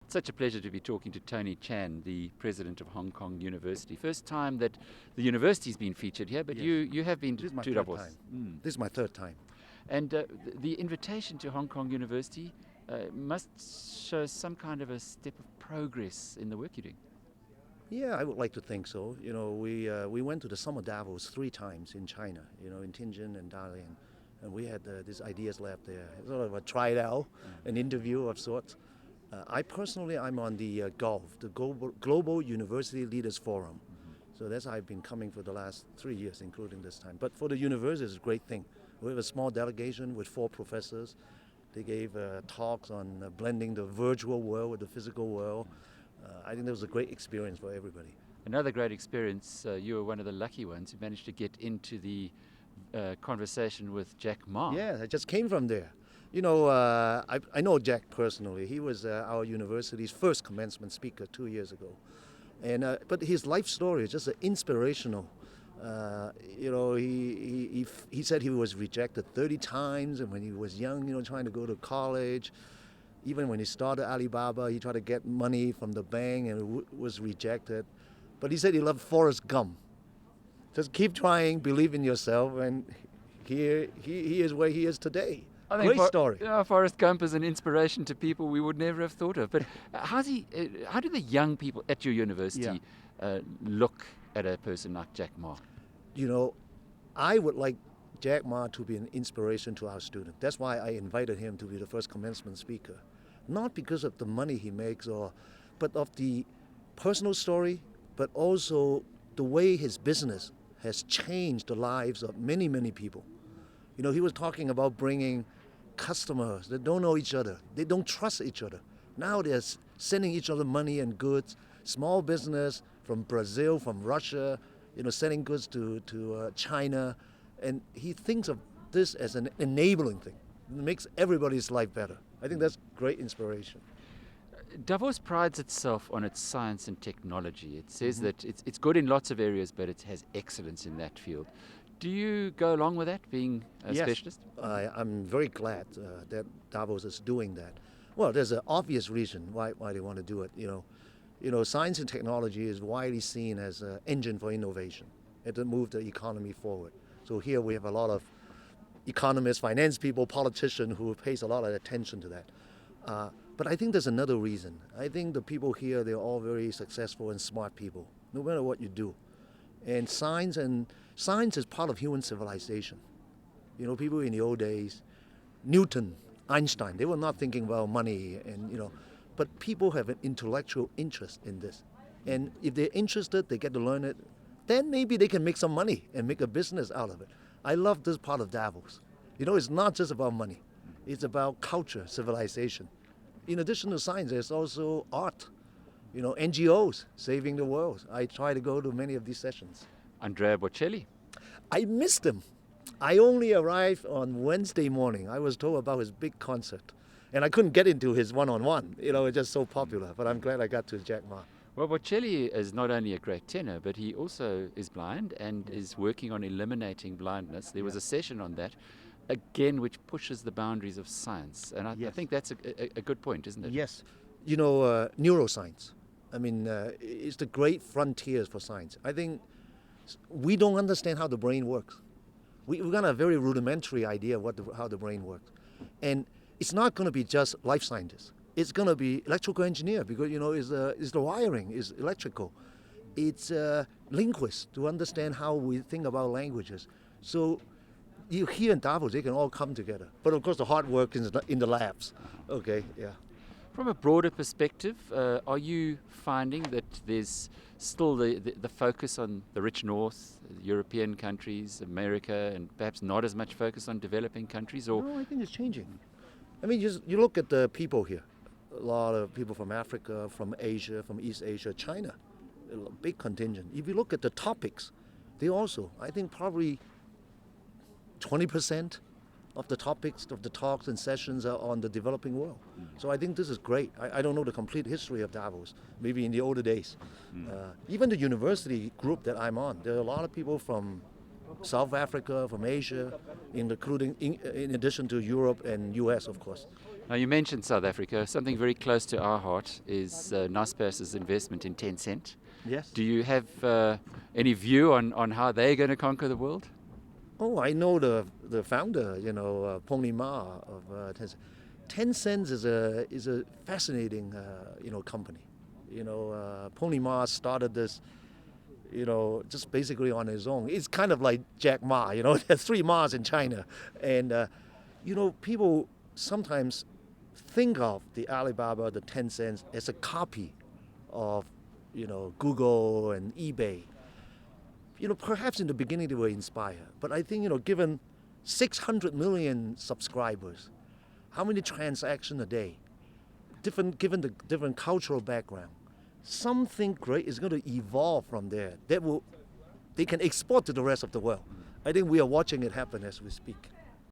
Such a pleasure to be talking to Tony Chan, the president of Hong Kong University. First time that the university's been featured here, but Yes. you have been This is my to third Davos. time. This is my third time. And the invitation to Hong Kong University must show some kind of a step of progress in the work you're doing. Yeah, I would like to think so. You know, we went to the Summer Davos 3 times in China, you know, in Tianjin and Dalian. And we had these ideas lab there, sort of a tried out, an interview of sorts. I'm on the GOLF, the Global University Leaders Forum. So that's how I've been coming for the last 3 years, including this time. But for the university, it's a great thing. We have a small delegation with 4 professors. They gave talks on blending the virtual world with the physical world. I think that was a great experience for everybody. Another great experience, you were one of the lucky ones who managed to get into the conversation with Jack Ma. Yeah, I just came from there. You know, I know Jack personally. He was our university's first commencement speaker 2 years ago. And but his life story is just inspirational. You know, he said he was rejected 30 times, and when he was young, you know, trying to go to college. Even when he started Alibaba, he tried to get money from the bank and was rejected. But he said he loved Forrest Gump. Just keep trying, believe in yourself, and he is where he is today. Great story. Forrest Gump is an inspiration to people we would never have thought of. But how do the young people at your university look at a person like Jack Ma? You know, I would like Jack Ma to be an inspiration to our students. That's why I invited him to be the first commencement speaker. Not because of the money he makes, but of the personal story, but also the way his business has changed the lives of many, many people. You know, he was talking about bringing customers that don't know each other. They don't trust each other. Now they're sending each other money and goods. Small business from Brazil, from Russia, you know, sending goods to China. And he thinks of this as an enabling thing. It makes everybody's life better. I think that's great inspiration. Davos prides itself on its science and technology. It says that it's good in lots of areas, but it has excellence in that field. Do you go along with that, being a specialist? I'm very glad that Davos is doing that. Well, there's an obvious reason why they want to do it. You know, science and technology is widely seen as an engine for innovation and to move the economy forward. So here we have a lot of economists, finance people, politicians who pays a lot of attention to that. But I think there's another reason. I think the people here, they're all very successful and smart people, no matter what you do. And science is part of human civilization. You know, people in the old days, Newton, Einstein, they were not thinking about money and, you know, but people have an intellectual interest in this. And if they're interested, they get to learn it, then maybe they can make some money and make a business out of it. I love this part of Davos. You know, it's not just about money. It's about culture, civilization. In addition to science, there's also art. You know, NGOs saving the world. I try to go to many of these sessions. Andrea Bocelli. I missed him. I only arrived on Wednesday morning. I was told about his big concert. And I couldn't get into his one-on-one. You know, it's just so popular. But I'm glad I got to Jack Ma. Well, Bocelli is not only a great tenor, but he also is blind and is working on eliminating blindness. There was a session on that, again, which pushes the boundaries of science. And I think that's a good point, isn't it? Yes. You know, neuroscience. I mean, it's the great frontiers for science. I think we don't understand how the brain works. We've got a very rudimentary idea of how the brain works. And it's not going to be just life scientists. It's going to be electrical engineer because, you know, is the wiring is electrical. It's linguists to understand how we think about languages. So you here in Davos, they can all come together. But of course, the hard work is in the labs. Okay, yeah. From a broader perspective, are you finding that there's still the focus on the rich north, European countries, America, and perhaps not as much focus on developing countries? Or No, I think it's changing. I mean, you look at the people here. A lot of people from Africa, from Asia, from East Asia, China, a big contingent. If you look at the topics, they also, I think probably 20% of the topics of the talks and sessions are on the developing world. So I think this is great. I don't know the complete history of Davos, maybe in the older days. Even the university group that I'm on, there are a lot of people from South Africa, from Asia, including in addition to Europe and US, of course. Now, you mentioned South Africa. Something very close to our heart is Naspers' investment in Tencent. Yes. Do you have any view on how they're going to conquer the world? Oh, I know the founder, Pony Ma of Tencent. Tencent is a fascinating, company. Pony Ma started this, just basically on his own. It's kind of like Jack Ma, there's 3 Ma's in China. And, people sometimes think of the Alibaba, the Tencent, as a copy of, Google and eBay. Perhaps in the beginning they were inspired, but I think, given 600 million subscribers, how many transactions a day, given the different cultural background, something great is going to evolve from there they can export to the rest of the world. I think we are watching it happen as we speak.